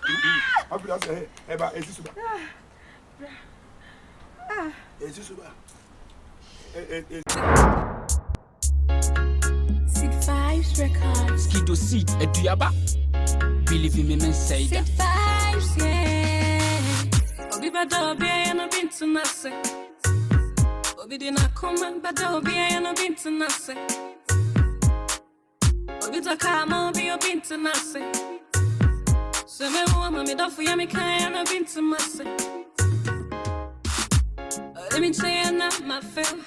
I feel say eba esi suba. Esi suba. Seed Vibes Records. Skido seed eduaba. Believe in me, men say Seed that. Vibes, yeah. Obi bada obi ayana bintu nase. Obi dina kuma bada obi ayana bintu nase. Obi takama obi bintu nase. So me wo mama dofu ya me kaya na bintu mase. Let me say na my feel.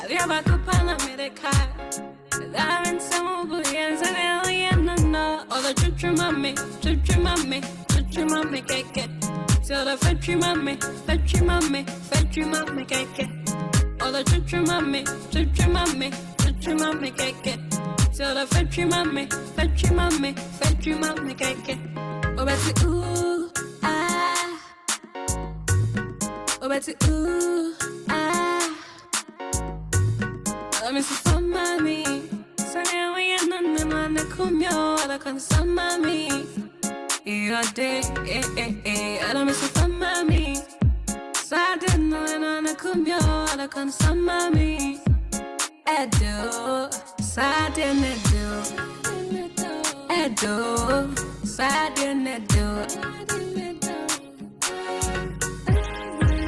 Ya ba kupana me de kai. That ain't some boys and no. All the chuchu mommy, keke. Tell the fetchy mommy, keke. All the chuchu mommy, keke. Tell the fetchy mommy, keke. Oh, Betty, ooh, ah. Oh, Betty, ooh, ah. Let me see for mommy. Now we are none of come your other concern, mommy. Your day, I don't miss it from mommy. Saturday, no, come your other concern, mommy. I do, Saturday, I do, Saturday,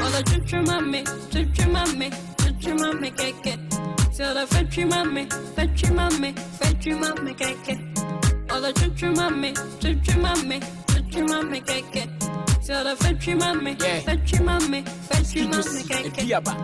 all the children, mommy, keke. Tell the fetchy mommy, keke. All the children, mommy, keke. Tell the fetchy mommy, keke.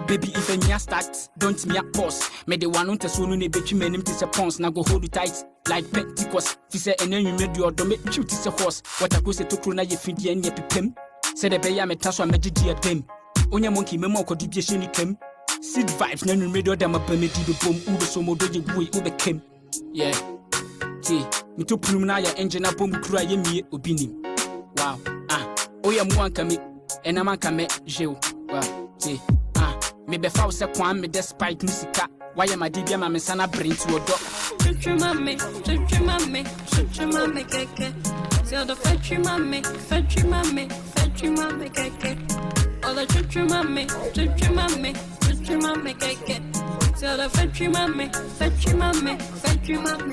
Baby, if any start, don't me a pause. Me the one on the soon ne between me name to pons. Now go hold it tight like Pentecost. If you say and then you made your dome shoot is a horse. What I go say to Krona ye feed and ye pim. Said the bay I met Tasha Majid them. Onya monkey memo could be a shiny came. Seed vibes, no radio them up and the boom, Uber so more doing we Uber came. Yeah. See, me to Plumina engine up boom cry me obinim. Wow. Oh, yeah, one come and a man can make jail. Well, see, me before se quan me despite musica. Why am I dibia my son bring to a dog? Chuchu mommy, keke. Tell the fetchy mommy, keke. All the chuchu mommy, keke. Tell the fetchy mommy,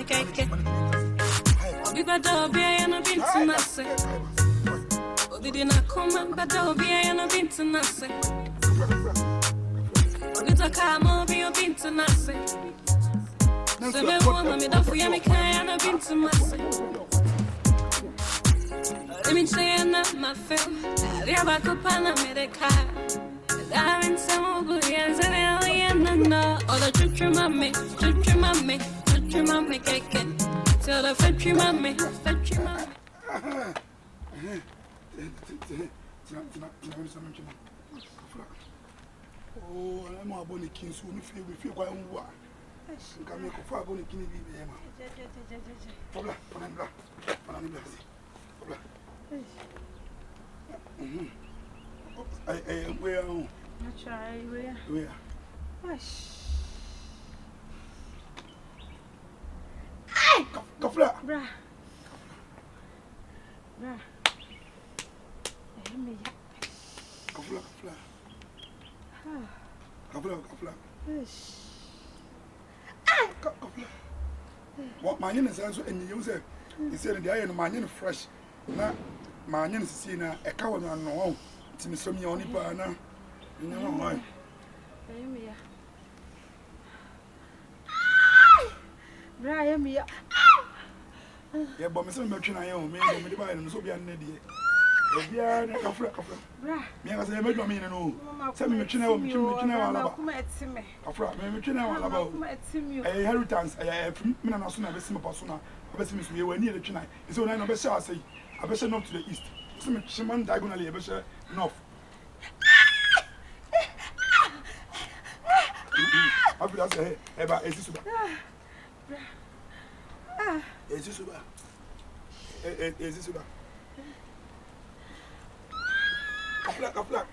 keke. Obi bada obi ayana bintu nase. Obi dina kuma bada obi ayana bintu nase. Obi takama obi bintu nase. So me wo mama dofu ya me kaya na bintu nase. Let me say na my feel. Ya ba kupana me de kai. That ain't some boys and no. All the chuchu mommy, keke. Tell the fetchy mommy, Oh, I'm a bonny king, so we feel quite unwa. Come here, for a bonny king, be Emma. Where are you? Where? Kafla. Bra. Kafla. What my name is also and you say, he said, the iron my name fresh. Now, my name is seen a cow on no. It's me some only partner. You know why? Brian, me. Yeah, but Mr. Merchant, I own me, the buy and so be an idiot. Yeah, Kafla. Me, I say, make me know. Send me China, me inheritance. I have not soon have a persona. I bet me we near the China. It's only no better. I say, I bet not to the east. Some man diagonally, I bet north. I feel say, about Ezisuba. Ezisuba. Kafla.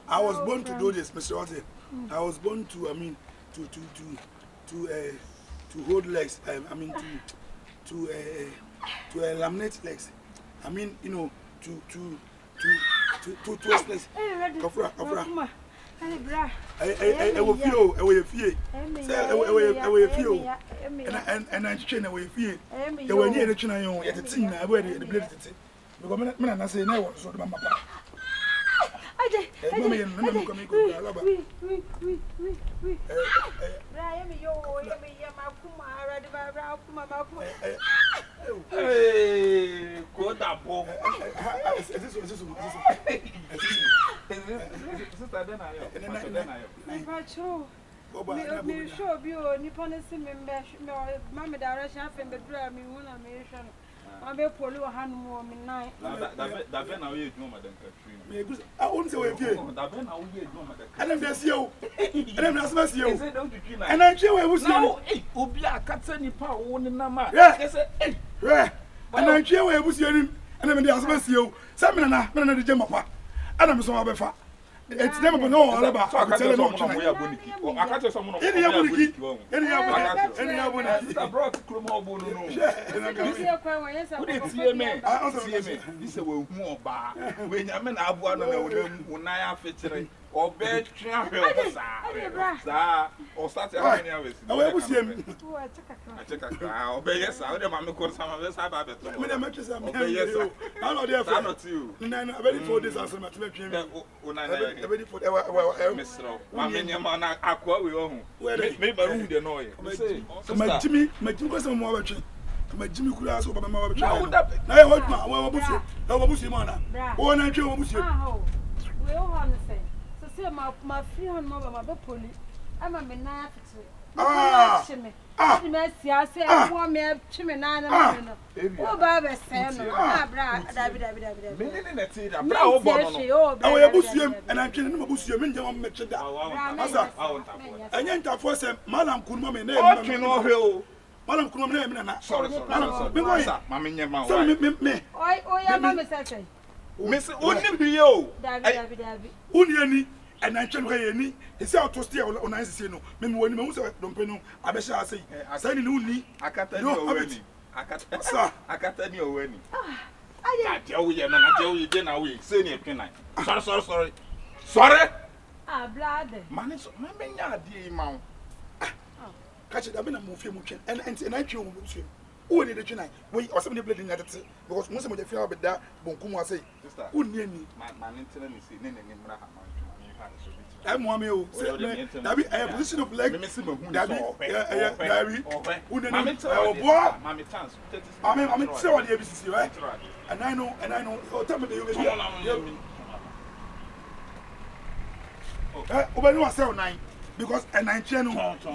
I was born to do this, Mr. Wate. I was born to, to hold legs. I mean to laminate legs. I mean, you know, to twist legs. Kafra. I will feel. And I train away feel. You were near the China at the team. I wear the blade. Because I say no, so the mama. Hey, good apple. Me show you Nippon member, Mamma direction, I think the drive me one ammunition. I be polo hand more midnight. That been how you do, Madam Katrina. I won't say if you. That been how you do, Madam. And I'm just you. And I'm not you. And I chill I was now. Hey, Obia Katani Power, one in Nama. Yes, and I chill I was you. And I'm just you. Some men are the gym of and I'm so abefa. It's never been all about. I can tell you what I can't tell someone. Any brought Crumo. This will more bar. When I mean, I've one when I have featuring or bed or start having hours. I will see him. I check a crowd. Yes, I don't want to call some of us. I bet yes, I'm not there for not you. I'm ready for this answer. Ready for Mr. Mamma, Aqua, we own. Maybe the noise. My Jimmy, my two person more. My Jimmy could ask over my mother. I want my Bussy Mana. One I do Bussy. We all want to say. So, say my free on mother, my police. I'm a midnight. Mercy, I say, I want me a chimney. Oh, Baba, Sam, I Bussy, and I can't Bussy, and you met it down. I ain't a force, Madame Kumma, name. Madam Kumma, sorry, Mamma, Miss Unibio, Uniani, and I can't hear any. It's out to stay on ice. Maybe when you don't know, I bet I say, I said, Uni, I can't tell you. I can't tell you when. I tell you, and I tell you, then I will say it. Sorry. Ah, blood. Man, it's my dear mount. Catch it, I've been a movie motion, and I choose you. Who did it tonight? Wait, or somebody bleeding at it because most of the fear of that, Bonkuma say, who near me? My internet is in I'm one meal. That be a position of leg, that be who did not Mammy Chance. I mean, so the ABC, right? And I know, tell me the you are 79. Because a 9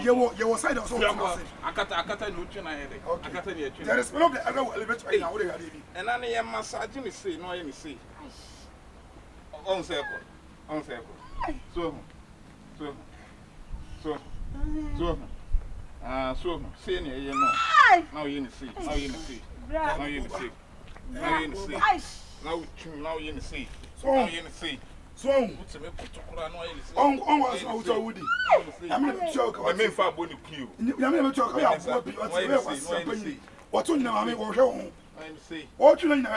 your side of something. I can't there is no other elevator right now. And I am massaging the sea, no any sea. On circle. So, senior, you know. Now you see. Now you see. Now you see. Now you see. Now you see. Now you see. So, on was out of Woody. I'm not joke. I mean, for Bonnie Q. You never talk about what you know. I mean, what you see. What you know,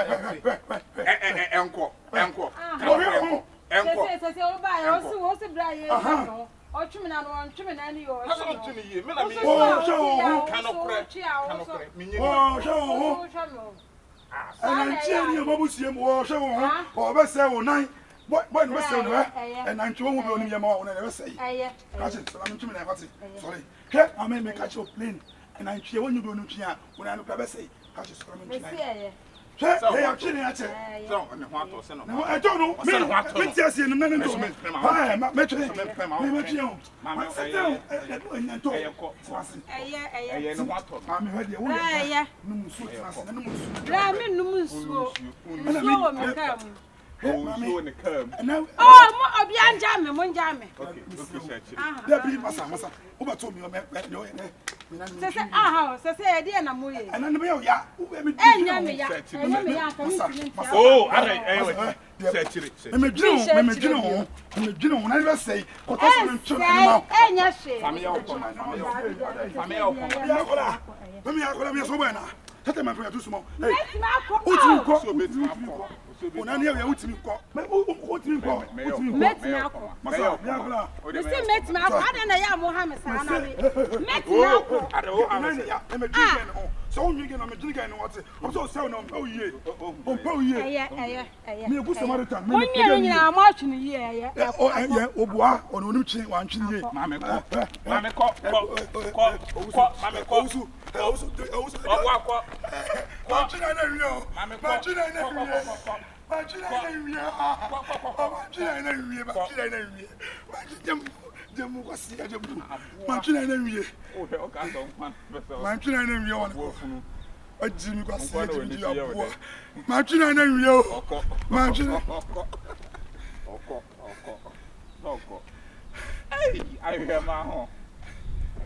uncle. What was and I'm sure we'll be more than ever say. I'm too many. Sorry. I may catch your plane, and I'm sure when you go to Chia, when I look at say, catch a scrum. I don't know. Oh, in the curb. Oh, I'll be unjammed, Monjammy. Okay, There be Massa. Over to me, house, I say, dear Namuy. and then we are, yeah. Oh, I never say, Tell my friend to small. Hey, so you can drink and what's it? I'm so sorry. Oh, yeah. Oh, yeah. Me a good Samaritan. When you're marching here, oh, bois, or no chin, one chin. Mamma, I hear my home.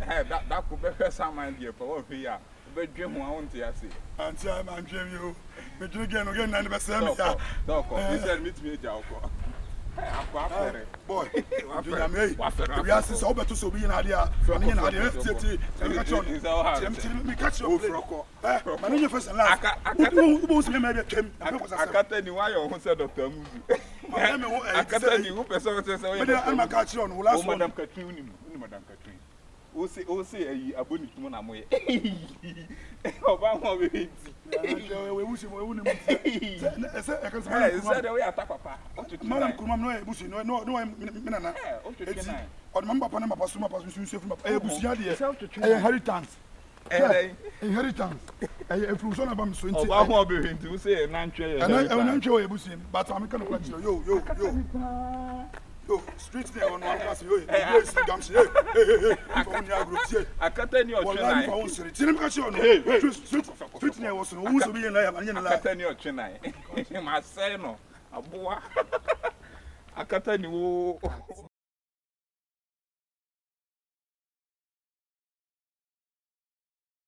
That could be some idea for what we are. But dream one to see. Until I'm dreaming you. But you again, 90%. He said, meet me, Jalco. Boy, we are so better to be in idea from the idea. Catch your first and last. I can't tell you why you said Dr. Muzu. I can't tell you who person says, I'm a catch on Madame Catherine. Madame Catherine. Who say a bonnet woman? I'm way. Obama, we wish you wouldn't. I said, we attack Papa. Madam Kumano, Bushi, no, Minana. Or Mamma Panama Pasuma Pasu from a Busia, inheritance. Inheritance. A fusion of them swing. Obama be to say, and I'm sure you Bushi, but I'm going to let you. Yo, street there on one class. I can't tell you your Chennai. My son, a boy. I can't tell you